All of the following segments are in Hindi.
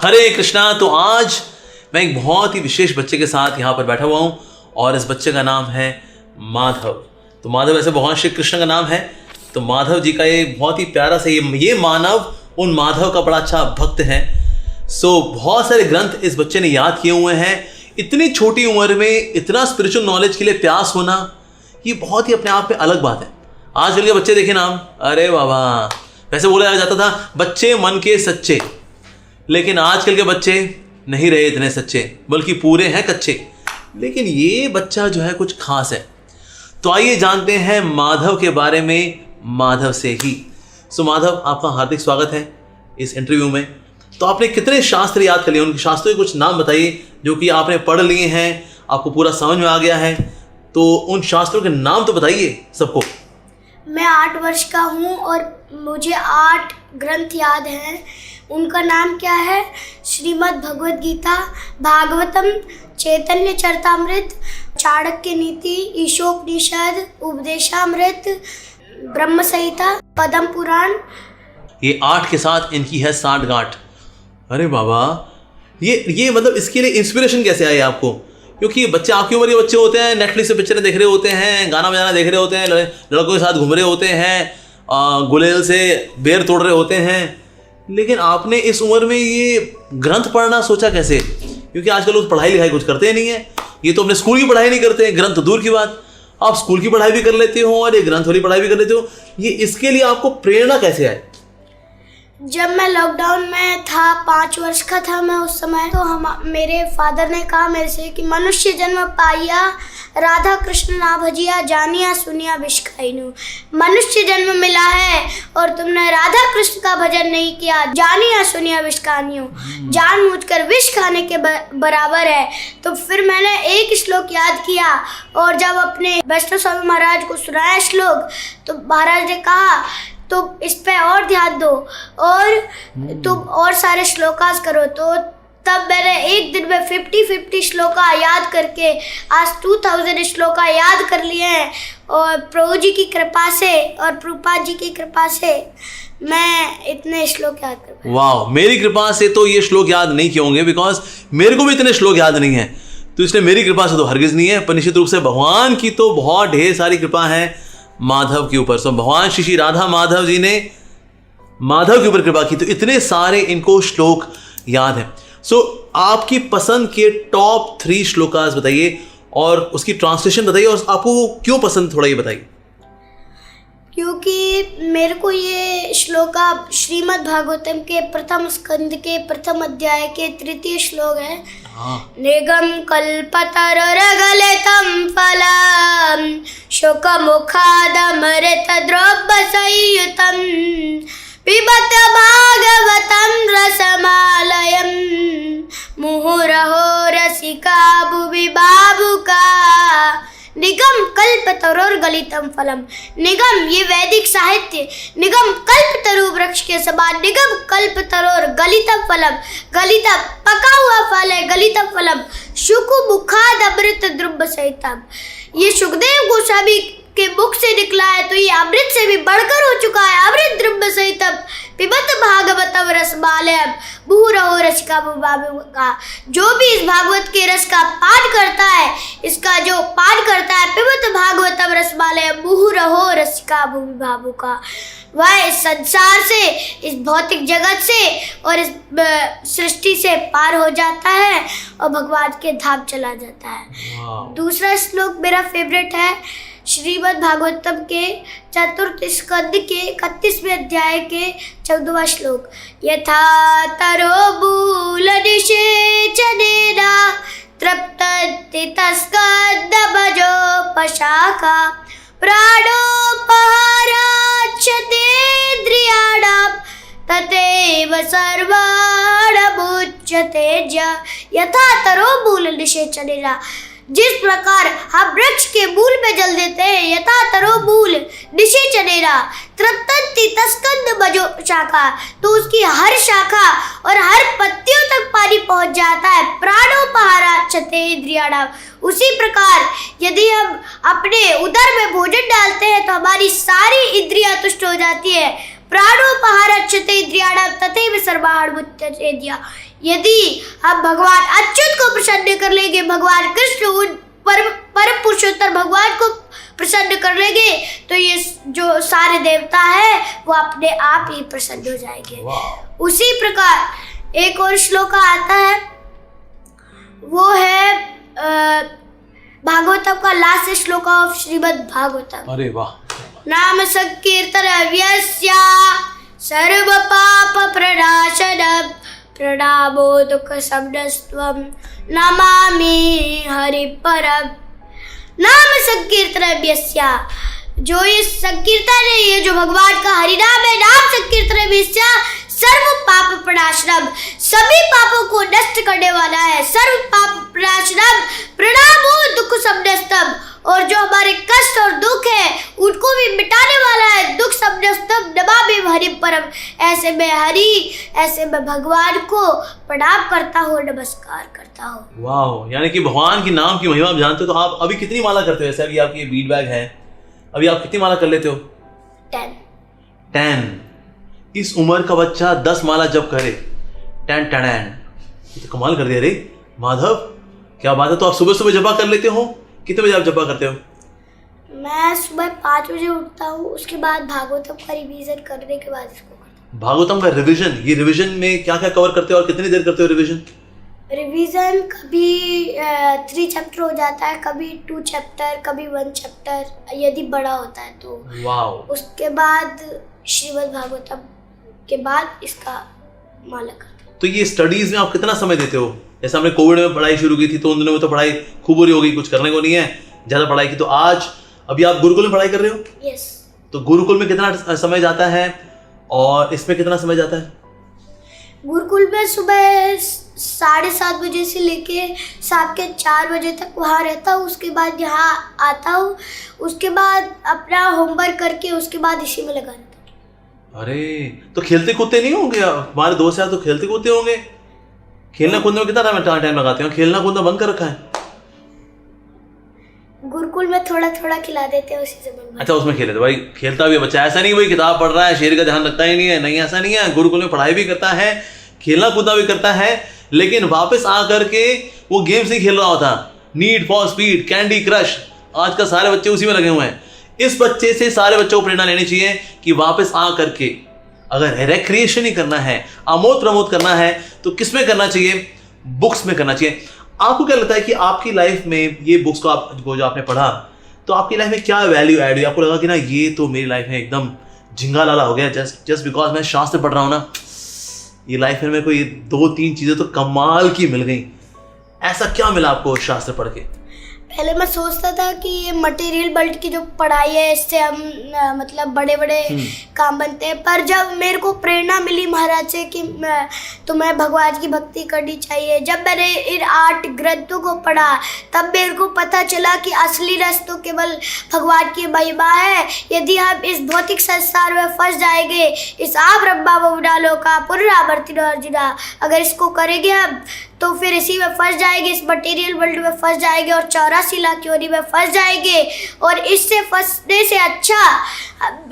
हरे कृष्णा। तो आज मैं एक बहुत ही विशेष बच्चे के साथ यहाँ पर बैठा हुआ हूँ और इस बच्चे का नाम है माधव। तो माधव ऐसे भगवान श्री कृष्ण का नाम है। तो माधव जी का ये बहुत ही प्यारा सा ये मानव उन माधव का बड़ा अच्छा भक्त है। बहुत सारे ग्रंथ इस बच्चे ने याद किए हुए हैं। इतनी छोटी उम्र में इतना स्पिरिचुअल नॉलेज के लिए प्यास होना, ये बहुत ही अपने आप में अलग बात है। आजकल के बच्चे देखे नाम, अरे बाबा, वैसे बोला जाता था बच्चे मन के सच्चे, लेकिन आजकल के बच्चे नहीं रहे इतने सच्चे, बल्कि पूरे हैं कच्चे। लेकिन ये बच्चा जो है कुछ खास है। तो आइए जानते हैं माधव के बारे में माधव से ही। माधव, आपका हार्दिक स्वागत है इस इंटरव्यू में। तो आपने कितने शास्त्र याद कर लिए, उनके शास्त्रों के कुछ नाम बताइए जो कि आपने पढ़ लिए हैं, आपको पूरा समझ में आ गया है। तो उन शास्त्रों के नाम तो बताइए सबको। मैं 8 वर्ष का हूँ और मुझे 8 ग्रंथ याद हैं। उनका नाम क्या है? श्रीमद् भगवद गीता, भागवतम, चैतन्य चरितामृत, चाणक्य नीति, ईशोपनिषद, उपदेशामृत, ब्रह्म संहिता, पद्म पुराण। ये 8 के साथ इनकी है 60 गांठ। अरे बाबा, ये मतलब इसके लिए इंस्पिरेशन कैसे आई आपको? क्योंकि बच्चे आपकी उम्र के बच्चे होते हैं, नेटफ्लिक्स पे पिक्चरें देख रहे होते हैं, गाना बजाना देख रहे होते हैं, लड़कों के साथ घूम रहे होते हैं, गुलेल से बेर तोड़ रहे होते हैं। लेकिन आपने इस उम्र में ये ग्रंथ पढ़ना सोचा कैसे? क्योंकि आजकल लोग पढ़ाई लिखाई कुछ करते नहीं है। ये तो अपने स्कूल की पढ़ाई नहीं करते हैं, ग्रंथ तो दूर की बात। आप स्कूल की पढ़ाई भी कर लेते हो और ये ग्रंथ वाली पढ़ाई भी कर लेते हो। ये इसके लिए आपको प्रेरणा कैसे आई? जब मैं लॉकडाउन में था, 5 वर्ष का था मैं उस समय, तो मेरे फादर ने कहा मेरे से कि मनुष्य जन्म पाइया, राधा कृष्ण ना भजिया, जानिया सुनिया विष खाइनु। मनुष्य जन्म मिला है और तुमने राधा कृष्ण का भजन नहीं किया, जानिया सुनिया विष खानियो, जानबूझकर विष खाने के बराबर है। तो फिर मैंने एक श्लोक याद किया और जब अपने वैष्णव स्वामी महाराज को सुनाया श्लोक, तो महाराज ने कहा तो इस पे और ध्यान दो और तुम और सारे श्लोकास करो। तो तब मैंने एक दिन में 50 श्लोका याद करके आज 2000 श्लोका याद कर लिए हैं। और प्रभु जी की कृपा से और प्रभुपाद जी की कृपा से मैं इतने श्लोक याद कर पाया। वाह, मेरी कृपा से तो ये श्लोक याद नहीं किए होंगे, बिकॉज मेरे को भी इतने श्लोक याद नहीं है। तो इसलिए मेरी कृपा से तो हरगिज नहीं है, पर निश्चित रूप से भगवान की तो बहुत ढेर सारी कृपा है माधव के ऊपर। भगवान श्री राधा माधव जी ने माधव के ऊपर कृपा की, तो इतने सारे इनको श्लोक याद है। आपकी पसंद के टॉप 3 श्लोकास बताइए और उसकी ट्रांसलेशन बताइए, और आपको वो क्यों पसंद, थोड़ा ये बताइए। क्योंकि मेरे को ये श्लोका श्रीमद् भागवतम के प्रथम स्कंद के प्रथम अध्याय के 3य श्लोक है। निगम कल्पतरुर्गलितं फलम् शोकमुखादमृत द्रव्यसंयुतं पिबत भागवतं रसमालयं मुहुरहो रसिका भुवि बाबुका। निगम कल्पतरुर्गलितं फलम। निगम ये वैदिक साहित्य, निगम कल्पतरु वृक्ष के समान, निगम कल्पतरुर्गलितं फलम, गलिता पका हुआ फल है, गलितं फलम, शुकु मुखाद अमृत द्रव्य सहितम। ये सुखदेव गोस्वामी के मुख से निकला है, तो ये अमृत से भी बढ़कर हो चुका है। अमृत द्रव्य सहितम पिबत भागवतम रसमालयम मुहुरहो रसिका भुवि बाबुका। जो भी इस भागवत के रस का पान करता है, इसका जो पान करता है, पिबत भागवतम रसमालयम मुहुरहो रसिका भुवि बाबुका, वह इस संसार से, इस भौतिक जगत से और इस सृष्टि से पार हो जाता है और भगवान के धाम चला जाता है। दूसरा श्लोक मेरा फेवरेट है, श्रीमद् भागवतम के 4th स्कंद के 31वें अध्याय के 14वां श्लोक। यथा तरो बूलनिषेचनेना तृप्तति तस्कन्दभजोपशाखा प्राणोपहाराच्छतेन्द्रियाणां तथैव सर्वाणमुच्यते ज। यथा तरो बूलनिषेचनेना, जिस प्रकार हम वृक्ष के मूल में जल देते हैं, यथा तरो मूल निषेचनेना तृप्तति तस्कन्दभजो शाखा, तो उसकी हर शाखा और हर पत्तियों तक पानी पहुंच जाता है। प्राणोपहाराच्छतेन्द्रियाणां, उसी प्रकार यदि हम अपने उदर में भोजन डालते हैं तो हमारी सारी इंद्रियां तुष्ट हो जाती है। प्राणोपहाराच्छतेन्द्रियाणां तथैव सर्वाणमुच्यते ज। यदि आप भगवान अच्युत को प्रसन्न कर लेंगे, भगवान कृष्ण उन परम पुरुषोत्तर भगवान को प्रसन्न कर लेंगे, तो ये जो सारे देवता है वो अपने आप ही प्रसन्न हो जाएंगे। उसी प्रकार एक और श्लोक आता है, वो है भागवतम का लास्ट श्लोक ऑफ श्रीमद् भागवतम। अरे वाह। नाम संकीर्तनव्यस्य सर्व पाप प्रणाशनम प्रणामो दुःख शमनस्त्वं नमामि हरि परम। नाम संकीर्तनव्यस्य, जो ये संकीर्तन है, ये जो भगवान का हरिनाम है, नाम संकीर्तनव्यस्य सर्व पाप प्रणाशनम, सभी पापों को नष्ट करने वाला है। सर्व पाप प्रणाशनम प्रणामो दुःख शमनस्त्वं, और जो हमारे कष्ट और दुख है उनको भी मिटाने वाला है। दुख शमनस्त्वं नमामि हरि परम। ऐसे में हरि, ऐसे में भगवान को प्रणाम करता हो, नमस्कार करता हो। वाह, यानी कि भगवान के नाम की महिमा आप जानते हो। तो आप अभी कितनी माला करते हो? ऐसे अभी आपकी बीट बैग है, अभी आप कितनी माला कर लेते हो? 10। इस उम्र का बच्चा 10 माला जब करे, 10 तो कमाल कर दिया रे माधव, क्या बात है। तो आप सुबह सुबह जपा कर लेते हो? कितने बजे आप जपा करते हो? मैं सुबह 5 बजे उठता हूँ, उसके बाद भागवतम का रिवीजन करने के बाद इसको करता हूँ। भागवतम का रिवीजन, ये रिवीजन में क्या क्या कवर करते हो और कितनी देर करते हो रिवीजन? रिवीजन कभी 3 चैप्टर हो जाता है, कभी 2 चैप्टर, कभी 1 चैप्टर, यदि बड़ा होता है तो। वाह। उसके बाद श्रीमद् भागवतम के बाद इसका माला करते हैं। तो ये स्टडीज में आप कितना समय देते हो? जैसे हमने कोविड में पढ़ाई शुरू की थी, तो उन दिनों में तो पढ़ाई खूब बुरी हो गई, कुछ करने को नहीं है, ज्यादा पढ़ाई की। तो आज अभी आप गुरुकुल में पढ़ाई कर रहे हो? यस। तो गुरुकुल में कितना समय जाता है और इसमें कितना समय जाता है? गुरुकुल में सुबह 7:30 बजे से लेके शाम के 4 बजे तक वहाँ रहता हूँ। उसके बाद यहाँ आता हूँ, उसके बाद अपना होमवर्क करके उसके बाद इसी में लगा रहता हूँ। अरे, तो खेलते कूदते नहीं होंगे? हमारे दोस्त यार तो खेलते कूदते होंगे। खेलना कूदने में कितना टाइम लगाते हो? खेलना कूदना बंद कर रखा है? गुरुकुल में थोड़ा थोड़ा खिला देते हैं, उसी से मन। अच्छा, उसमें खेले तो भाई खेलता भी है बच्चा, ऐसा नहीं भाई किताब पढ़ रहा है, शेर का ध्यान रखता ही नहीं है। नहीं, ऐसा नहीं है। गुरुकुल में पढ़ाई भी करता है, खेलना कूदना भी करता है, लेकिन वापस आकर के वो गेम्स ही खेल रहा होता। Need for speed, candy crush, आज का सारे बच्चे उसी में लगे हुए हैं। इस बच्चे से सारे बच्चों को प्रेरणा लेनी चाहिए कि वापस आ करके अगर रिक्रिएशन ही करना है, आमोद प्रमोद करना है, तो किस में करना चाहिए? बुक्स में करना चाहिए। आपको क्या लगता है कि आपकी लाइफ में ये बुक्स को जो आपने पढ़ा, तो आपकी लाइफ में क्या वैल्यू ऐड हुई? आपको लगा कि ना ये तो मेरी लाइफ में एकदम झिंगा लाला हो गया, जस्ट बिकॉज मैं शास्त्र पढ़ रहा हूँ ना, ये लाइफ में मेरे को ये 2-3 चीजें तो कमाल की मिल गई। ऐसा क्या मिला आपको शास्त्र पढ़ के? पहले मैं सोचता था कि ये मटेरियल वर्ल्ड की जो पढ़ाई है, इससे हम मतलब बड़े बड़े काम बनते हैं, पर जब मेरे को प्रेरणा मिली महाराज से कि तुम्हें भगवान की भक्ति करनी चाहिए, जब मैंने इन 8 ग्रंथों को पढ़ा, तब मेरे को पता चला कि असली रस तो केवल भगवान की महिमा है। यदि हम इस भौतिक संसार में फंस जाएंगे, इस आप ब्रह्मा बहुनालों का पुनरावर्तित अर्जुना, अगर इसको करेंगे हम तो फिर इसी में फंस जाएंगे, इस मटेरियल वर्ल्ड में फंस जाएंगे और 84 लाख योनि में फंस जाएंगे। और इससे फंसने से अच्छा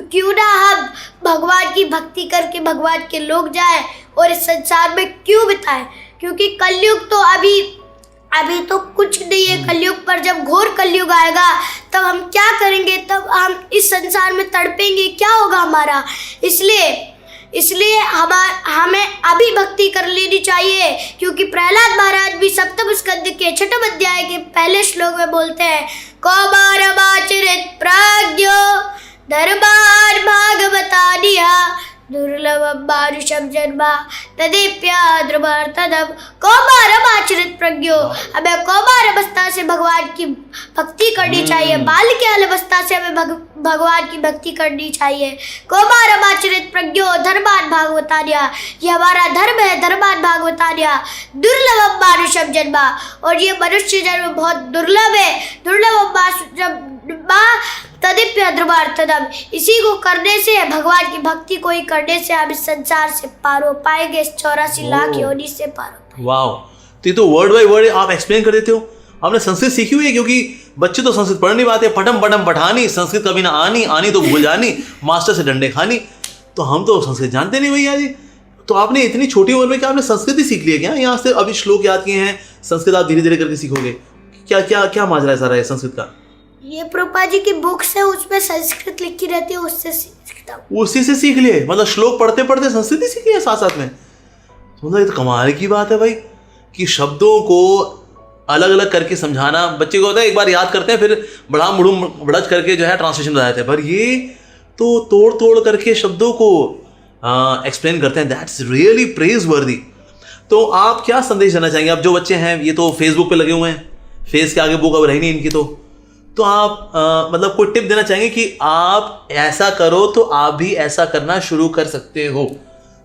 क्यों ना हम भगवान की भक्ति करके भगवान के लोग जाए और इस संसार में क्यों बिताएं, क्योंकि कलयुग तो अभी तो कुछ नहीं है। कलयुग पर जब घोर कलयुग आएगा तब हम क्या करेंगे? तब हम इस संसार में तड़पेंगे, क्या होगा हमारा? इसलिए हमें अभी भक्ति कर लेनी चाहिए, क्योंकि प्रहलाद महाराज भी सप्तम स्कंद के 6वें अध्याय के पहले श्लोक में बोलते हैं, कौमारमाचरित प्राज्ञो धर्मान् भागवतानिया दुर्लभम मानुषम जन्मा तदेप्याद्रवर्तनम। कौमारमाचरित प्रज्ञो, हमें कौमार अवस्था से भगवान की भक्ति करनी चाहिए, बाल के अवस्था से हमें भगवान की भक्ति करनी चाहिए। कौमारमाचरित प्रज्ञो धर्मान् भागवतानिया, ये हमारा धर्म है, धर्मान् भागवतानिया दुर्लभम मानुषम जन्मा, और ये मनुष्य जन्म बहुत दुर्लभ है। दुर्लभम जन्मा तदिप्य ध्रुवार्थदम, इसी को करने से, भगवान की भक्ति को ही करने से हम इस संसार से पार हो पाएंगे, इस 84 लाख योनि से पार हो पाएंगे। वाह, तो ये तो वर्ड बाय वर्ड आप एक्सप्लेन कर देते हो। आपने संस्कृत सीखी हुई है? क्योंकि बच्चे तो संस्कृत पढ़ नहीं पाते, पठम पठम पठानी, संस्कृत कभी ना आनी, आनी तो भूल जानी, मास्टर से डंडे खानी। तो हम तो संस्कृत जानते नहीं भैया जी। तो आपने इतनी छोटी उम्र में क्या आपने संस्कृत ही सीख लिया क्या? यहाँ से अभी श्लोक याद किए हैं, संस्कृत आप धीरे धीरे करके सीखोगे? क्या क्या क्या माजरा है सारा है संस्कृत का? ये प्रभुपाद जी की बुक्स है, उसमें संस्कृत लिखी रहती है, उससे सीखता हूँ। उसी से सीख लिए? मतलब श्लोक पढ़ते पढ़ते संस्कृत ही सीख लिया साथ साथ में? मतलब ये तो कमाल की बात है भाई, कि शब्दों को अलग अलग करके समझाना। बच्चे को होता है एक बार याद करते हैं, फिर बड़ा मुड़ूम बड़च करके जो है ट्रांसलेशन बताते हैं, पर ये तो तोड़ तोड़ करके शब्दों को एक्सप्लेन करते हैं। दैट्स रियली प्रेज वर्दी। तो आप क्या संदेश देना चाहेंगे? अब जो बच्चे हैं ये तो फेसबुक पे लगे हुए हैं, फेस के आगे बुक अब रही नहीं इनकी, तो आप मतलब कोई टिप देना चाहेंगे कि आप ऐसा करो तो आप भी ऐसा करना शुरू कर सकते हो?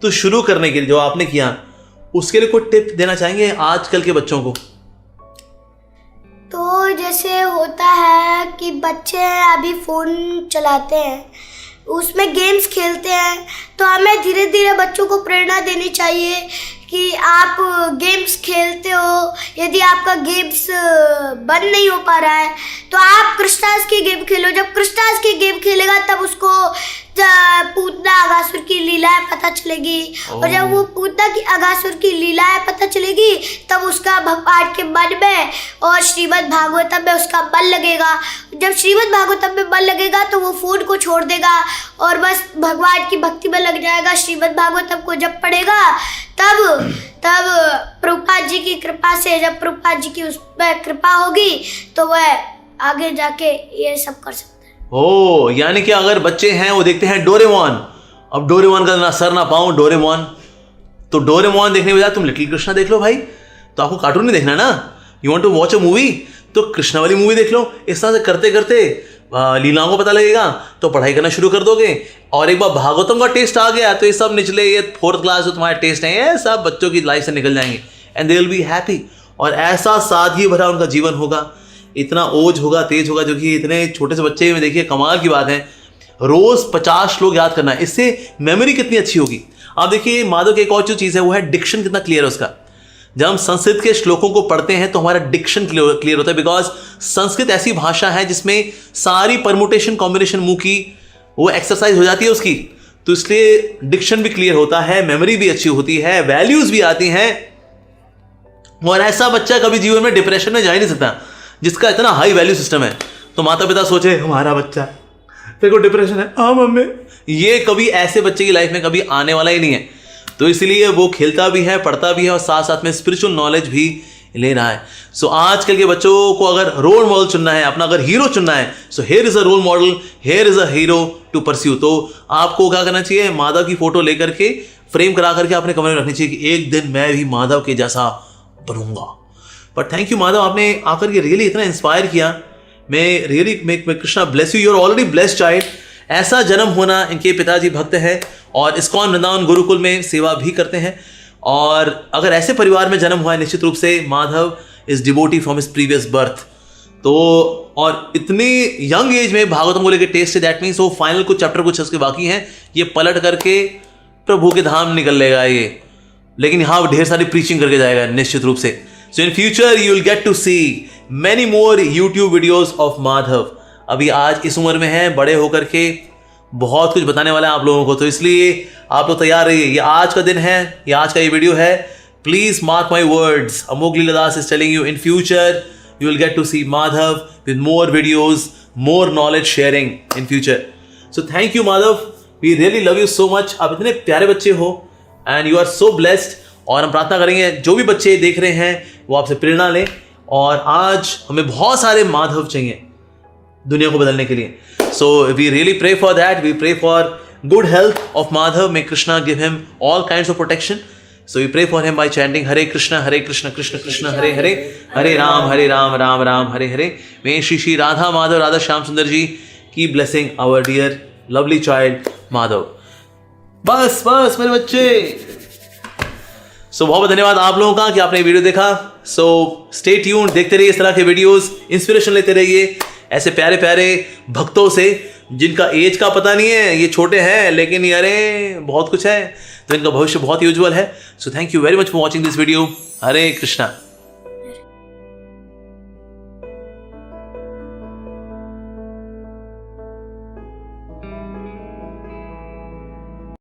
तो शुरू करने के लिए जो आपने किया उसके लिए कोई टिप देना चाहेंगे आजकल के बच्चों को? तो जैसे होता है कि बच्चे अभी फ़ोन चलाते हैं, उसमें गेम्स खेलते हैं, तो हमें धीरे धीरे बच्चों को प्रेरणा देनी चाहिए कि आप गेम्स खेलते हो, यदि आपका गेम्स बंद नहीं हो पा रहा है तो आप कृष्णास की गेम खेलो। जब कृष्णास की गेम खेलेगा तब उसको पूतना अगासुर की लीलाएं पता चलेगी, और जब वो पूतना की अगासुर की लीलाएं पता चलेगी तब उसका भगवान के मन में और श्रीमद् भागवतम में उसका बल लगेगा। जब श्रीमद् भागवतम में बल लगेगा तो वो फोन को छोड़ देगा और बस भगवान की भक्ति में लग जाएगा। श्रीमद् भागवतम को जब पढ़ेगा तब प्रभुपाद जी की कृपा से, जब प्रभुपाद जी की उस पर कृपा होगी तो वह आगे जाके ये सब कर सकता है। ओ, यानी कि अगर बच्चे हैं वो देखते हैं डोरेमोन, अब डोरेमोन का ना सर ना पाऊं डोरेमोन, तो डोरेमोन देखने के बजाय तुम लिटिल कृष्णा देख लो भाई। तो आपको कार्टून नहीं देखना ना, you want to watch a movie, तो कृष्णा वाली मूवी देख लो। इस तरह से करते करते लीलाओं को पता लगेगा तो पढ़ाई करना शुरू कर दोगे। और एक बार भागवतम का टेस्ट आ गया तो ये सब निचले, ये 4th क्लास जो तुम्हारे टेस्ट हैं, ये सब बच्चों की लाइफ से निकल जाएंगे and they will be happy. और ऐसा सादगी भरा उनका जीवन होगा, इतना ओज होगा, तेज होगा, जो कि इतने छोटे से बच्चे में देखिए कमाल की बात है। रोज 50 श्लोक याद करना, इससे मेमोरी कितनी अच्छी होगी। आप देखिए माधव की एक और जो चीज़ है वो है डिक्शन कितना क्लियर है उसका। जब हम संस्कृत के श्लोकों को पढ़ते हैं तो हमारा डिक्शन क्लियर होता है, बिकॉज संस्कृत ऐसी भाषा है जिसमें सारी परमुटेशन कॉम्बिनेशन मुंह की वो एक्सरसाइज हो जाती है उसकी, तो इसलिए डिक्शन भी क्लियर होता है, मेमोरी भी अच्छी होती है, वैल्यूज भी आती हैं। और ऐसा बच्चा कभी जीवन में डिप्रेशन में जा ही नहीं सकता जिसका इतना हाई वैल्यू सिस्टम है। तो माता पिता सोचे हमारा बच्चा तेरे को डिप्रेशन है, हाँ मम्मी, ये कभी ऐसे बच्चे की लाइफ में कभी आने वाला ही नहीं है। तो इसलिए वो खेलता भी है, पढ़ता भी है और साथ साथ में स्पिरिचुअल नॉलेज भी ले रहा है। सो आजकल के बच्चों को अगर रोल मॉडल चुनना है, अपना अगर हीरो चुनना है, so here is a role model, here is a hero to pursue. तो आपको क्या करना चाहिए? माधव की फोटो लेकर के फ्रेम करा करके अपने कमरे में रखनी चाहिए कि एक दिन मैं भी माधव के जैसा बनूंगा। बट थैंक यू माधव, आपने आकर के रियली इतना इंस्पायर किया। मैं really may Krishna bless you, you are already blessed child. ऐसा जन्म होना, इनके पिताजी भक्त हैं और इस्कॉन वृंदावन गुरुकुल में सेवा भी करते हैं। और अगर ऐसे परिवार में जन्म हुआ है, निश्चित रूप से Madhav is devotee from his previous birth. तो और इतनी यंग एज में भागवतम को लेकर टेस्ट है, दैट मीन्स वो फाइनल कुछ चैप्टर कुछ उसके बाकी हैं, ये पलट करके प्रभु के धाम निकल लेगा ये। लेकिन यहाँ ढेर सारी प्रीचिंग करके जाएगा निश्चित रूप से। So in future you will get to see many more YouTube videos of Madhav. अभी आज इस उम्र में है, बड़े होकर के बहुत कुछ बताने वाला है आप लोगों को, तो इसलिए आप लोग तैयार रहिए। ये आज का दिन है, ये आज का ये वीडियो है। Please mark my words, Amogh Leeladas is telling you in future you will get to see Madhav with more videos, more knowledge sharing in future. So thank you Madhav, we really love you so much. आप इतने प्यारे बच्चे हो and you are so blessed. और हम प्रार्थना करेंगे जो भी बच्चे देख रहे हैं वो आपसे प्रेरणा लें। और आज हमें बहुत सारे माधव चाहिए दुनिया को बदलने के लिए। So we really pray for that. We pray for good health of Madhav. May Krishna give him all kinds of protection. So we pray for him by chanting Hare Krishna, Krishna Krishna, Hare Hare, Hare Ram, Ram Ram, Hare Hare. May Shri Radha Madhav, Radha Shyam Sundar ji keep blessing our dear lovely child Madhav. बस मेरे बच्चे। So बहुत धन्यवाद आप लोगों का कि आपने वीडियो देखा। So stay tuned, देखते रहिए इस तरह के वीडियोस, इंस्पिरेशन लेते रहिए ऐसे प्यारे प्यारे भक्तों से जिनका एज का पता नहीं है, ये छोटे हैं लेकिन यारे बहुत कुछ है, तो इनका भविष्य बहुत ही उज्जवल है। सो thank you very much for watching this video. Hare Krishna.